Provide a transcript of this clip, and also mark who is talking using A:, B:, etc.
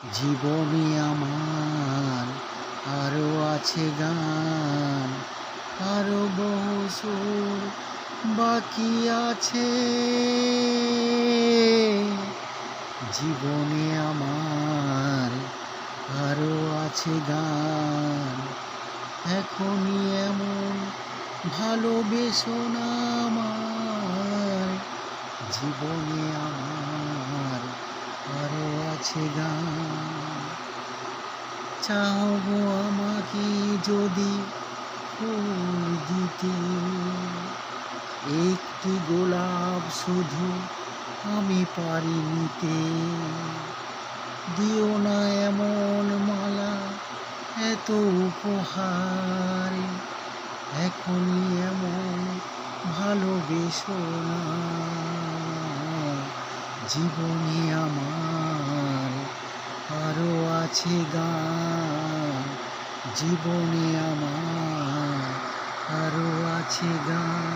A: জীবনে আমার আরো আছে গান, আরো বহু সুর বাকি আছে। জীবনে আমার আরো আছে গান, এখনই এমন ভালোবেসো না আমায়। জীবনে আমার আরো আছে গান। চাও গো আমাকে যদি ফুল দিতে, একটি গোলাপ শুধু আমি পারি নিতে। দিও না এমন মালা, এত উপহার, এখনই এমন ভালোবেসো না। জীবনে আমার আরো আছে গান, জীবনে আমার আরো আছে গান।